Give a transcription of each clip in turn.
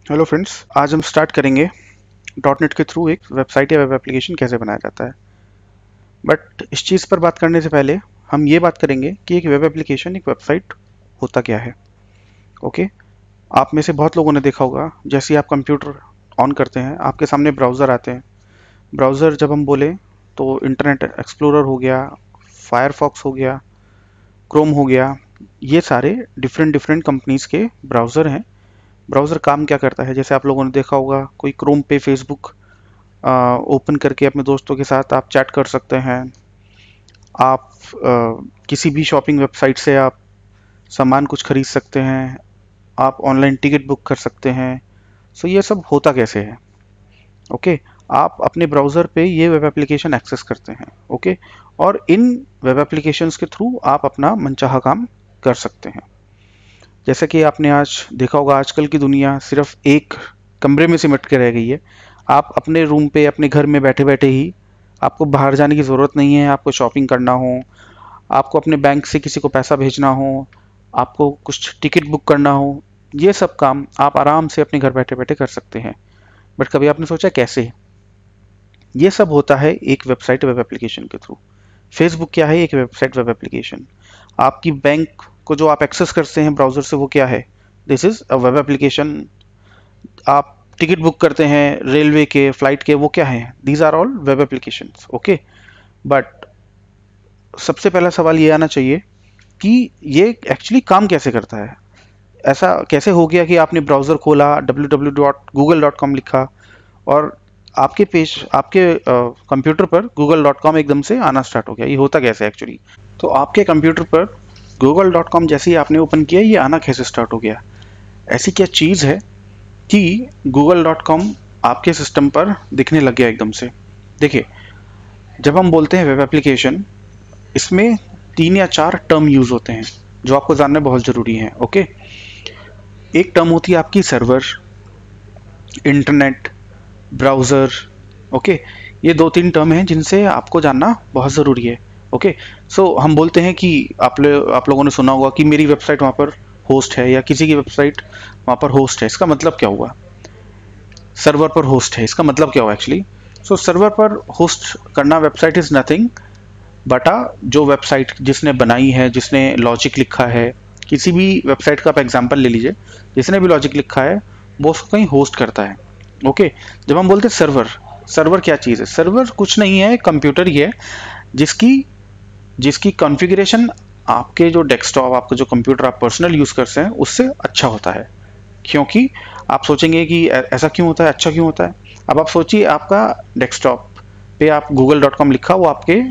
Hello friends, आज हम start करेंगे डॉट नेट के थ्रू एक वेबसाइट या वेब एप्लीकेशन कैसे बनाया जाता है। बट इस चीज़ पर बात करने से पहले हम ये बात करेंगे कि एक वेब एप्लीकेशन, एक वेबसाइट होता क्या है। ओके, आप में से बहुत लोगों ने देखा होगा, जैसे ही आप कंप्यूटर ऑन करते हैं आपके सामने ब्राउज़र आते हैं। ब्राउज़र जब हम बोलें तो इंटरनेट एक्सप्लोरर हो गया, फायरफॉक्स हो गया, क्रोम हो गया, ये सारे डिफरेंट डिफरेंट कंपनीज़ के ब्राउज़र हैं। ब्राउज़र काम क्या करता है, जैसे आप लोगों ने देखा होगा, कोई क्रोम पे फेसबुक ओपन करके अपने दोस्तों के साथ आप चैट कर सकते हैं। आप किसी भी शॉपिंग वेबसाइट से आप सामान कुछ खरीद सकते हैं। आप ऑनलाइन टिकट बुक कर सकते हैं। सो ये सब होता कैसे है? ओके, आप अपने ब्राउज़र पे ये वेब एप्लीकेशन एक्सेस करते हैं। ओके, और इन वेब एप्लीकेशंस के थ्रू आप अपना मनचाहा काम कर सकते हैं। जैसे कि आपने आज देखा होगा, आजकल की दुनिया सिर्फ एक कमरे में सिमट के रह गई है। आप अपने रूम पे, अपने घर में बैठे बैठे ही, आपको बाहर जाने की ज़रूरत नहीं है। आपको शॉपिंग करना हो, आपको अपने बैंक से किसी को पैसा भेजना हो, आपको कुछ टिकट बुक करना हो, ये सब काम आप आराम से अपने घर बैठे बैठे कर सकते हैं। बट कभी आपने सोचा कैसे? ये सब होता है एक वेबसाइट वेब एप्लीकेशन के थ्रू। फेसबुक क्या है? एक वेबसाइट वेब एप्लीकेशन। आपकी बैंक को जो आप एक्सेस करते हैं ब्राउज़र से, वो क्या है? This is a web application. आप टिकट बुक करते हैं रेलवे के, फ्लाइट के, वो क्या है? These are all web applications. Okay, but सबसे पहला सवाल ये आना चाहिए कि ये एक्चुअली काम कैसे करता है। ऐसा कैसे हो गया कि आपने ब्राउज़र खोला, www.google.com लिखा और आपके पेज, आपके कंप्यूटर पर google.com एकदम से आना स्टार्ट हो गया? ये होता कैसे एक्चुअली? तो आपके कंप्यूटर पर google.com जैसे ही आपने ओपन किया, ये आना कैसे स्टार्ट हो गया? ऐसी क्या चीज़ है कि google.com आपके सिस्टम पर दिखने लग गया एकदम से? देखिए, जब हम बोलते हैं वेब एप्लीकेशन, इसमें 3 या 4 टर्म यूज़ होते हैं जो आपको जानना बहुत ज़रूरी है। ओके, एक टर्म होती है आपकी सर्वर, इंटरनेट, ब्राउज़र। ओके, ये 2-3 टर्म हैं जिनसे आपको जानना बहुत ज़रूरी है। ओके, सो हम बोलते हैं कि आप लोगों ने सुना होगा कि मेरी वेबसाइट वहाँ पर होस्ट है, या किसी की वेबसाइट वहाँ पर होस्ट है। इसका मतलब क्या हुआ? सर्वर पर होस्ट है, इसका मतलब क्या हुआ एक्चुअली? सो सर्वर पर होस्ट करना वेबसाइट इज़ नथिंग बटा जो वेबसाइट जिसने बनाई है, जिसने लॉजिक लिखा है, किसी भी वेबसाइट का आप एग्जांपल ले लीजिए, जिसने भी लॉजिक लिखा है वो उसको कहीं होस्ट करता है। ओके, जब हम बोलते हैं सर्वर, सर्वर क्या चीज़ है? सर्वर कुछ नहीं है, कंप्यूटर ही है जिसकी जिसकी कॉन्फ़िगरेशन आपके जो डेस्कटॉप, आपका जो कंप्यूटर आप पर्सनल यूज़ करते हैं उससे अच्छा होता है। क्योंकि आप सोचेंगे कि ऐसा क्यों होता है, अच्छा क्यों होता है? अब आप सोचिए, आपका डेस्कटॉप पे आप google.com लिखा, वो आपके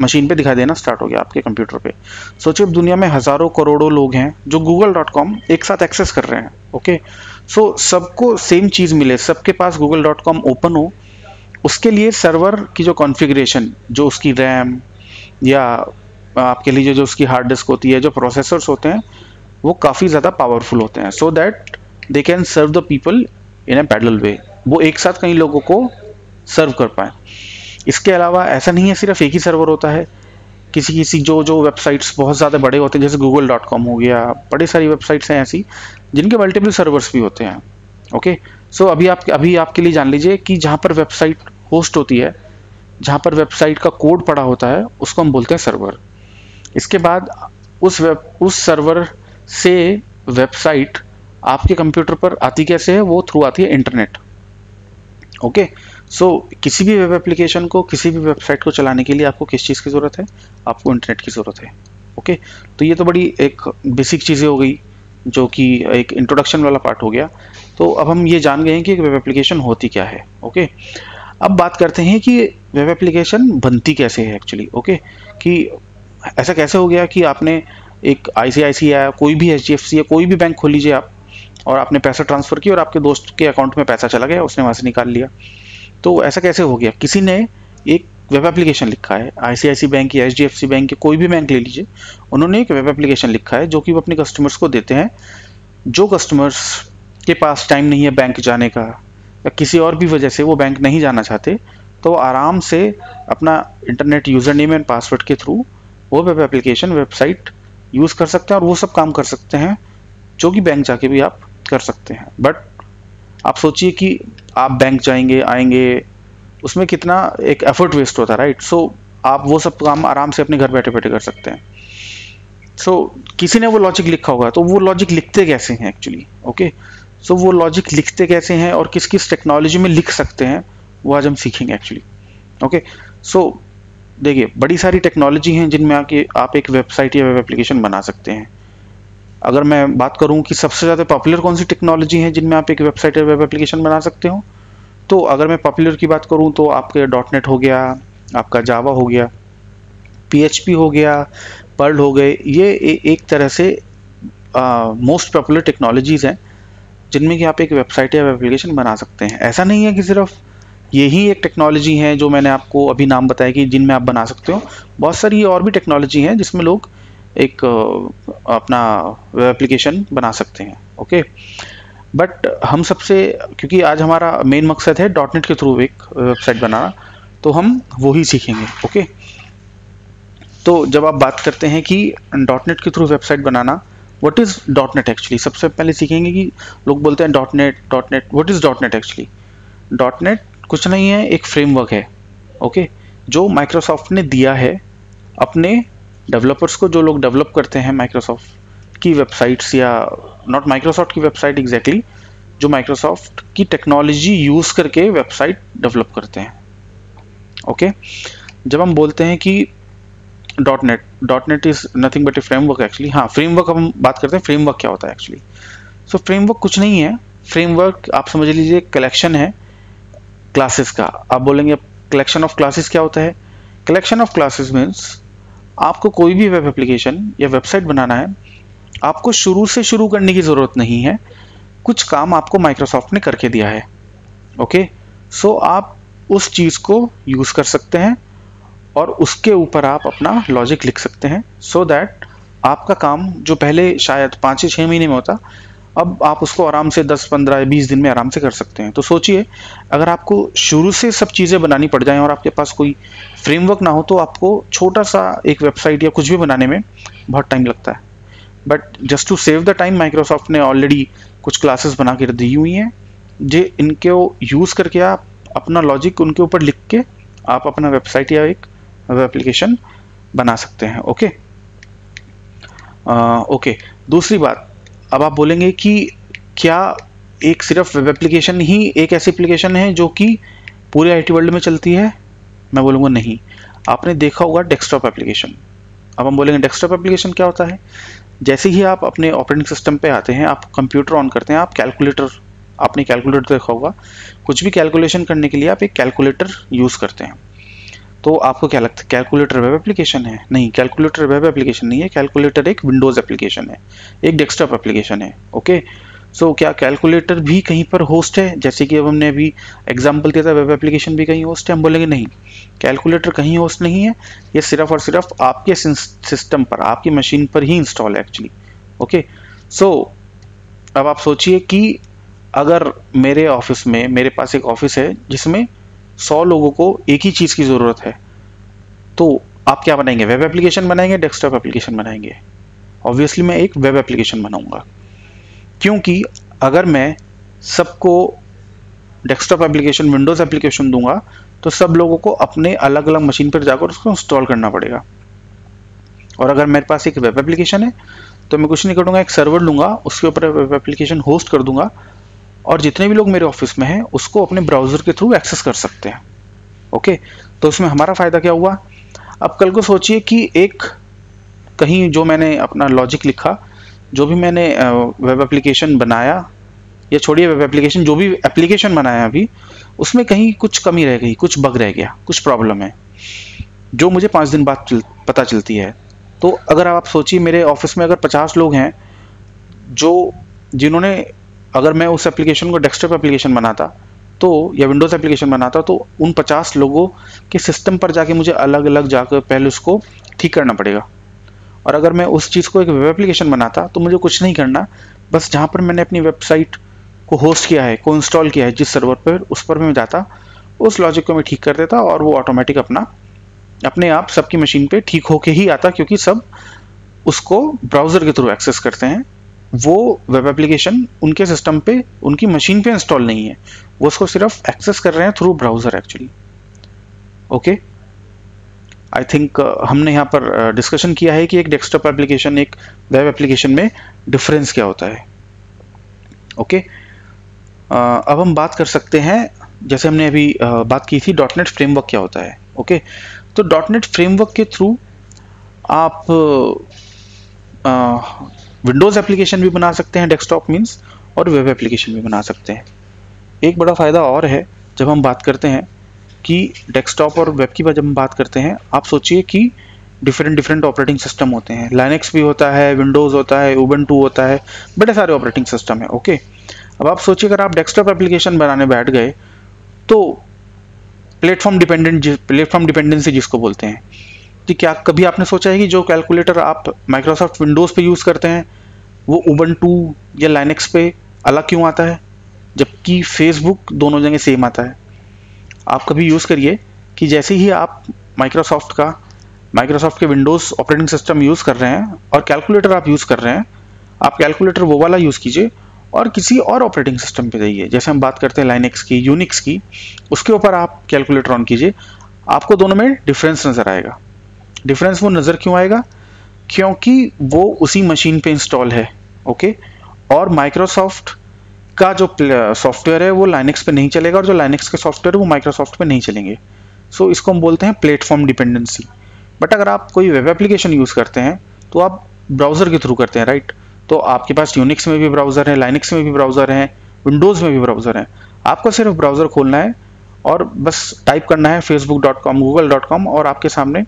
मशीन पे दिखाई देना स्टार्ट हो गया, आपके कंप्यूटर पे। सोचिए, अब दुनिया में हज़ारों करोड़ों लोग हैं जो google.com एक साथ एक्सेस कर रहे हैं। ओके, सो सबको सेम चीज़ मिले, सबके पास google.com ओपन हो, उसके लिए सर्वर की जो कॉन्फ़िगरेशन, जो उसकी रैम या आपके लिए जो उसकी हार्ड डिस्क होती है, जो प्रोसेसर्स होते हैं, वो काफ़ी ज़्यादा पावरफुल होते हैं, so that they can serve the people in a parallel way. वो एक साथ कई लोगों को सर्व कर पाए। इसके अलावा ऐसा नहीं है सिर्फ एक ही सर्वर होता है। किसी किसी जो जो वेबसाइट्स बहुत ज़्यादा बड़े होते हैं, जैसे google.com हो गया, बड़ी सारी वेबसाइट्स हैं ऐसी जिनके मल्टीपल सर्वर्स भी होते हैं। ओके, सो अभी आपके लिए जान लीजिए कि जहाँ पर वेबसाइट होस्ट होती है, जहाँ पर वेबसाइट का कोड पड़ा होता है, उसको हम बोलते हैं सर्वर। इसके बाद उस सर्वर से वेबसाइट आपके कंप्यूटर पर आती कैसे है? वो थ्रू आती है इंटरनेट। ओके, सो किसी भी वेब एप्लीकेशन को, किसी भी वेबसाइट को चलाने के लिए आपको किस चीज़ की ज़रूरत है? आपको इंटरनेट की ज़रूरत है। ओके, तो ये तो बड़ी एक बेसिक चीज़ें हो गई, जो कि एक इंट्रोडक्शन वाला पार्ट हो गया। तो अब हम ये जान गए हैं कि वेब एप्लीकेशन होती क्या है। ओके, अब बात करते हैं कि वेब एप्लीकेशन बनती कैसे है एक्चुअली। ओके, कि ऐसा कैसे हो गया कि आपने एक ICICI या कोई भी HDFC या कोई भी बैंक खोल लीजिए आप, और आपने पैसा ट्रांसफ़र किया और आपके दोस्त के अकाउंट में पैसा चला गया, उसने वहाँ से निकाल लिया। तो ऐसा कैसे हो गया? किसी ने एक वेब एप्लीकेशन लिखा है, ICICI बैंक या HDFC बैंक या कोई भी बैंक ले लीजिए, उन्होंने एक वेब एप्लीकेशन लिखा है जो कि वो अपने कस्टमर्स को देते हैं। जो कस्टमर्स के पास टाइम नहीं है बैंक जाने का, या किसी और भी वजह से वो बैंक नहीं जाना चाहते, तो आराम से अपना internet user name and password के थ्रू वो वेब एप्लीकेशन, वेबसाइट यूज़ कर सकते हैं और वो सब काम कर सकते हैं जो कि बैंक जाके भी आप कर सकते हैं। बट आप सोचिए कि आप बैंक जाएंगे आएंगे, उसमें कितना एक एफर्ट वेस्ट होता है, राइट। सो आप वो सब काम आराम से अपने घर बैठे बैठे कर सकते हैं। सो किसी ने वो लॉजिक लिखा होगा, तो वो लॉजिक लिखते कैसे हैं एक्चुअली, ओके। सो वो लॉजिक लिखते कैसे हैं और किस किस टेक्नोलॉजी में लिख सकते हैं, वो आज हम सीखेंगे एक्चुअली, ओके। सो देखिए, बड़ी सारी टेक्नोलॉजी हैं जिनमें आके आप एक वेबसाइट या वेब एप्लीकेशन बना सकते हैं। अगर मैं बात करूं कि सबसे ज़्यादा पॉपुलर कौन सी टेक्नोलॉजी है जिनमें आप एक वेबसाइट या वेब एप्लीकेशन बना सकते हो, तो अगर मैं पॉपुलर की बात करूं तो आपके .NET हो गया, आपका जावा हो गया, PHP हो गया, पर्ल हो गए, ये एक तरह से मोस्ट पॉपुलर टेक्नोलॉजीज़ हैं जिनमें कि आप एक वेबसाइट या वेब एप्लीकेशन बना सकते हैं। ऐसा नहीं है कि सिर्फ यही एक टेक्नोलॉजी है जो मैंने आपको अभी नाम बताया कि जिनमें आप बना सकते हो, बहुत सारी और भी टेक्नोलॉजी हैं जिसमें लोग एक अपना वेब एप्लीकेशन बना सकते हैं, ओके। बट हम सबसे, क्योंकि आज हमारा मेन मकसद है .NET के थ्रू एक वेबसाइट बनाना, तो हम वो ही सीखेंगे, ओके। तो जब आप बात करते हैं कि .NET के through website banana, what is .NET actually, सबसे पहले सीखेंगे कि लोग बोलते हैं .NET what is .NET actually. .NET कुछ नहीं है, एक फ्रेमवर्क है, ओके, जो माइक्रोसॉफ्ट ने दिया है अपने डेवलपर्स को, जो लोग डेवलप करते हैं माइक्रोसॉफ्ट की वेबसाइट्स, या नॉट माइक्रोसॉफ्ट की वेबसाइट एग्जैक्टली, जो माइक्रोसॉफ्ट की टेक्नोलॉजी यूज करके वेबसाइट डेवलप करते हैं, ओके। जब हम बोलते हैं कि .NET is nothing but A framework actually. हाँ, फ्रेमवर्क हम बात करते हैं, फ्रेमवर्क क्या होता है एक्चुअली। सो फ्रेमवर्क कुछ नहीं है, फ्रेमवर्क आप समझ लीजिए कलेक्शन है क्लासेस का। आप बोलेंगे कलेक्शन ऑफ क्लासेस क्या होता है? कलेक्शन ऑफ क्लासेस मीन्स आपको कोई भी वेब एप्लीकेशन या वेबसाइट बनाना है, आपको शुरू से शुरू करने की ज़रूरत नहीं है, कुछ काम आपको माइक्रोसॉफ्ट ने करके दिया है, ओके। सो आप उस चीज़ को यूज़ कर सकते हैं और उसके ऊपर आप अपना लॉजिक लिख सकते हैं, सो दैट आपका काम जो पहले शायद 5 से 6 महीने में होता, अब आप उसको आराम से 10, 15, 20 दिन में आराम से कर सकते हैं। तो सोचिए, अगर आपको शुरू से सब चीज़ें बनानी पड़ जाएं और आपके पास कोई फ्रेमवर्क ना हो, तो आपको छोटा सा एक वेबसाइट या कुछ भी बनाने में बहुत टाइम लगता है। But just to save the time, Microsoft ने ऑलरेडी कुछ क्लासेस बना के दी हुई हैं, जो इनके यूज़ करके आप अपना लॉजिक उनके ऊपर लिख के आप अपना वेबसाइट या एक वेब एप्लीकेशन बना सकते हैं, ओके। ओके, दूसरी बात, अब आप बोलेंगे कि क्या एक सिर्फ वेब एप्लीकेशन ही एक ऐसी एप्लीकेशन है जो कि पूरे IT वर्ल्ड में चलती है? मैं बोलूँगा नहीं। आपने देखा होगा डेस्कटॉप एप्लीकेशन। अब हम बोलेंगे डेस्कटॉप एप्लीकेशन क्या होता है? जैसे ही आप अपने ऑपरेटिंग सिस्टम पे आते हैं, आप कंप्यूटर ऑन करते हैं, आप कैलकुलेटर, आपने कैलकुलेटर देखा होगा, कुछ भी कैलकुलेशन करने के लिए आप एक कैलकुलेटर यूज़ करते हैं। तो आपको क्या लगता है कैलकुलेटर वेब एप्लीकेशन है? नहीं, कैलकुलेटर वेब एप्लीकेशन नहीं है, कैलकुलेटर एक विंडोज़ एप्लीकेशन है, एक डेस्कटॉप एप्लीकेशन है, ओके। सो क्या कैलकुलेटर भी कहीं पर होस्ट है? जैसे कि अब हमने अभी एग्जांपल दिया था, वेब एप्लीकेशन भी कहीं होस्ट है? हम बोलेंगे नहीं, कैलकुलेटर कहीं होस्ट नहीं है, ये सिर्फ और सिर्फ आपके सिस्टम पर, आपकी मशीन पर ही इंस्टॉल है एक्चुअली, ओके। सो अब आप सोचिए कि अगर मेरे ऑफिस में, मेरे पास एक ऑफिस है जिसमें 100 लोगों को एक ही चीज़ की ज़रूरत है, तो आप क्या बनाएंगे? वेब एप्लीकेशन बनाएंगे, डेस्कटॉप एप्लीकेशन बनाएंगे? ऑब्वियसली मैं एक वेब एप्लीकेशन बनाऊंगा, क्योंकि अगर मैं सबको डेस्कटॉप एप्लीकेशन, विंडोज़ एप्लीकेशन दूंगा, तो सब लोगों को अपने अलग अलग मशीन पर जाकर उसको इंस्टॉल करना पड़ेगा। और अगर मेरे पास एक वेब एप्लीकेशन है, तो मैं कुछ नहीं करूँगा, एक सर्वर लूँगा, उसके ऊपर वेब एप्लीकेशन होस्ट कर दूंगा, और जितने भी लोग मेरे ऑफिस में हैं उसको अपने ब्राउज़र के थ्रू एक्सेस कर सकते हैं, ओके। तो इसमें हमारा फ़ायदा क्या हुआ? अब कल को सोचिए कि एक कहीं जो मैंने अपना लॉजिक लिखा, जो भी मैंने वेब एप्लीकेशन बनाया, या छोड़िए वेब एप्लीकेशन, जो भी एप्लीकेशन बनाया अभी, उसमें कहीं कुछ कमी रह गई, कुछ बग रह गया, कुछ प्रॉब्लम है, जो मुझे 5 दिन बाद पता चलती है। तो अगर आप सोचिए, मेरे ऑफिस में अगर 50 लोग हैं जिन्होंने, अगर मैं उस एप्लीकेशन को डेस्कटॉप एप्लीकेशन बनाता तो, या विंडोज़ एप्लीकेशन बनाता, तो उन 50 लोगों के सिस्टम पर जाके मुझे अलग अलग जाकर पहले उसको ठीक करना पड़ेगा। और अगर मैं उस चीज़ को एक वेब एप्लीकेशन बनाता, तो मुझे कुछ नहीं करना, बस जहाँ पर मैंने अपनी वेबसाइट को होस्ट किया है, को इंस्टॉल किया है, जिस सर्वर पर, उस पर मैं जाता, उस लॉजिक को मैं ठीक कर देता, और वो ऑटोमेटिक अपने आप सबकी मशीन पे ठीक होके ही आता, क्योंकि सब उसको ब्राउज़र के थ्रू एक्सेस करते हैं, वो वेब एप्लीकेशन उनके सिस्टम पे, उनकी मशीन पे इंस्टॉल नहीं है, वो उसको सिर्फ एक्सेस कर रहे हैं through browser actually. Okay, I think हमने यहाँ पर डिस्कशन किया है कि एक डेस्कटॉप एप्लीकेशन, एक वेब एप्लीकेशन में डिफरेंस क्या होता है। ओके, अब हम बात कर सकते हैं, जैसे हमने अभी बात की थी डॉटनेट फ्रेमवर्क क्या होता है। ओके, तो डॉटनेट फ्रेमवर्क के थ्रू आप विंडोज़ एप्लीकेशन भी बना सकते हैं डेस्कटॉप मीन्स, और वेब एप्लीकेशन भी बना सकते हैं। एक बड़ा फ़ायदा और है जब हम बात करते हैं कि डेस्कटॉप और वेब की जब हम बात करते हैं, आप सोचिए कि डिफरेंट ऑपरेटिंग सिस्टम होते हैं, लाइनक्स भी होता है, विंडोज़ होता है, उबंटू होता है, बड़े सारे ऑपरेटिंग सिस्टम है। ओके, अब आप सोचिए अगर आप डेस्कटॉप एप्लीकेशन बनाने बैठ गए तो प्लेटफॉर्म डिपेंडेंसी जिसको बोलते हैं, कि क्या कभी आपने सोचा है कि जो कैलकुलेटर आप माइक्रोसॉफ्ट विंडोज़ पे यूज़ करते हैं वो उबंटू या लाइनक्स पे अलग क्यों आता है, जबकि फेसबुक दोनों जगह सेम आता है। आप कभी यूज़ करिए कि जैसे ही आप माइक्रोसॉफ्ट के विंडोज़ ऑपरेटिंग सिस्टम यूज़ कर रहे हैं और कैलकुलेटर आप यूज़ कर रहे हैं, आप कैलकुलेटर वो वाला यूज़ कीजिए और किसी और ऑपरेटिंग सिस्टम पे जाइए, जैसे हम बात करते हैं लाइनक्स की, यूनिक्स की, उसके ऊपर आप कैलकुलेटर ऑन कीजिए, आपको दोनों में डिफरेंस नज़र आएगा। डिफरेंस वो नज़र क्यों आएगा, क्योंकि वो उसी मशीन पे इंस्टॉल है। ओके, और माइक्रोसॉफ्ट का जो सॉफ्टवेयर है वो लाइनक्स पे नहीं चलेगा, और जो लाइनक्स के सॉफ्टवेयर है वो माइक्रोसॉफ्ट पे नहीं चलेंगे। सो इसको हम बोलते हैं प्लेटफॉर्म डिपेंडेंसी। बट अगर आप कोई वेब एप्लीकेशन यूज़ करते हैं तो आप ब्राउज़र के थ्रू करते हैं, राइट? तो आपके पास यूनिक्स में भी ब्राउज़र है, लाइनक्स में भी ब्राउज़र है, विंडोज़ में भी ब्राउज़र है। आपको सिर्फ ब्राउज़र खोलना है और बस टाइप करना है facebook.com, google.com, और आपके सामने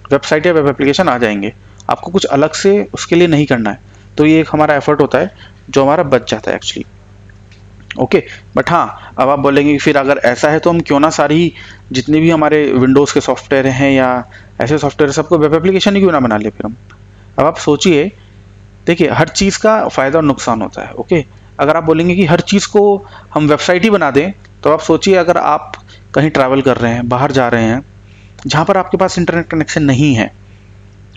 वेबसाइट या वेब एप्लीकेशन आ जाएंगे। आपको कुछ अलग से उसके लिए नहीं करना है। तो ये एक हमारा एफर्ट होता है जो हमारा बच जाता है एक्चुअली। ओके, बट हाँ, अब आप बोलेंगे कि फिर अगर ऐसा है तो हम क्यों ना सारी जितने भी हमारे विंडोज़ के सॉफ्टवेयर हैं या ऐसे सॉफ्टवेयर सबको वेब एप्लीकेशन ही क्यों ना बना ले फिर हम। अब आप सोचिए, देखिए हर चीज़ का फ़ायदा और नुकसान होता है। ओके, अगर आप बोलेंगे कि हर चीज़ को हम वेबसाइट ही बना दें, तो आप सोचिए अगर आप कहीं ट्रैवल कर रहे हैं, बाहर जा रहे हैं, जहाँ पर आपके पास इंटरनेट कनेक्शन नहीं है।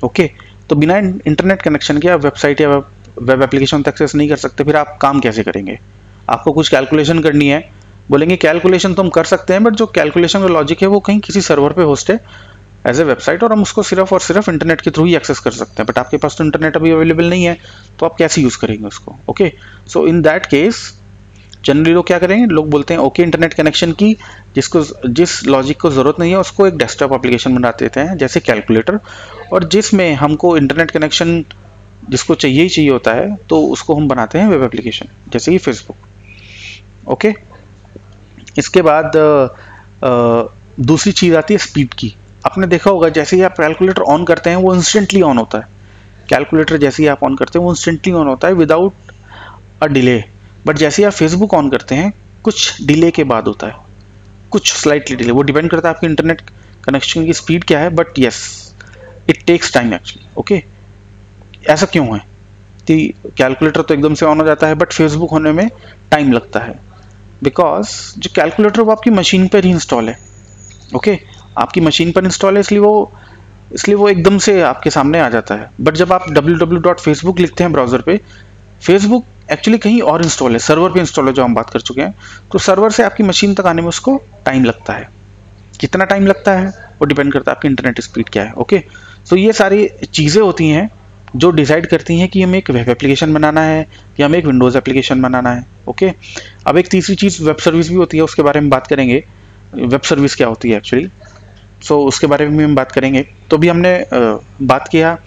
ओके, तो बिना इंटरनेट कनेक्शन के आप वेबसाइट या वेब एप्लीकेशन तक एक्सेस नहीं कर सकते, फिर आप काम कैसे करेंगे? आपको कुछ कैलकुलेशन करनी है, बोलेंगे कैलकुलेशन तो हम कर सकते हैं, बट जो कैलकुलेशन का लॉजिक है वो कहीं किसी सर्वर पे होस्ट है एज ए वेबसाइट, और हम उसको सिर्फ और सिर्फ इंटरनेट के थ्रू ही एक्सेस कर सकते हैं। बट आपके पास तो इंटरनेट अभी अवेलेबल नहीं है, तो आप कैसे यूज़ करेंगे उसको? Okay, so in that case generally लोग क्या करेंगे, लोग बोलते हैं ओके इंटरनेट कनेक्शन की जिस लॉजिक को ज़रूरत नहीं है उसको एक डेस्कटॉप एप्लीकेशन बना देते हैं जैसे कैलकुलेटर, और जिसमें हमको इंटरनेट कनेक्शन जिसको चाहिए ही चाहिए होता है तो उसको हम बनाते हैं वेब एप्लीकेशन जैसे कि फेसबुक। ओके, इसके बाद दूसरी चीज़ आती है स्पीड की। आपने देखा होगा जैसे ही आप कैलकुलेटर ऑन करते हैं वो इंस्टेंटली ऑन होता है। कैलकुलेटर जैसे ही आप ऑन करते हैं वो इंस्टेंटली ऑन होता है विदाउट अ डिले। बट जैसे ही आप फेसबुक ऑन करते हैं कुछ डिले के बाद होता है, कुछ स्लाइटली डिले। वो डिपेंड करता है आपकी इंटरनेट कनेक्शन की स्पीड क्या है, but yes it takes time actually. Okay, ऐसा क्यों है कि कैलकुलेटर तो एकदम से ऑन हो जाता है बट फेसबुक होने में टाइम लगता है? बिकॉज जो कैलकुलेटर वो आपकी मशीन पर ही इंस्टॉल है। ओके, आपकी मशीन पर इंस्टॉल है इसलिए वो एकदम से आपके सामने आ जाता है। बट जब आप www.facebook लिखते हैं ब्राउजर पे, फेसबुक एक्चुअली कहीं और इंस्टॉल है, सर्वर पे इंस्टॉल है जो हम बात कर चुके हैं। तो सर्वर से आपकी मशीन तक आने में उसको टाइम लगता है। कितना टाइम लगता है वो डिपेंड करता है आपकी इंटरनेट स्पीड क्या है। ओके, सो ये सारी चीज़ें होती हैं जो डिसाइड करती हैं कि हमें एक वेब एप्लीकेशन बनाना है या हमें एक विंडोज़ एप्लीकेशन बनाना है। ओके, अब एक तीसरी चीज़ वेब सर्विस भी होती है, उसके बारे में बात करेंगे। वेब सर्विस क्या होती है एक्चुअली, सो उसके बारे में हम बात करेंगे। तो भी हमने बात किया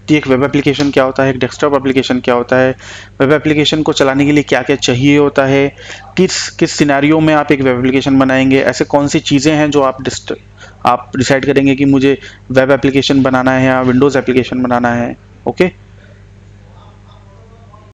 कि एक वेब एप्लीकेशन क्या होता है, एक डेस्कटॉप एप्लीकेशन क्या होता है, वेब एप्लीकेशन को चलाने के लिए क्या क्या चाहिए होता है, किस सिनेरियो में आप एक वेब एप्लीकेशन बनाएंगे, ऐसे कौन सी चीज़ें हैं जो आप डिसाइड करेंगे कि मुझे वेब एप्लीकेशन बनाना है या विंडोज़ एप्लीकेशन बनाना है। ओके,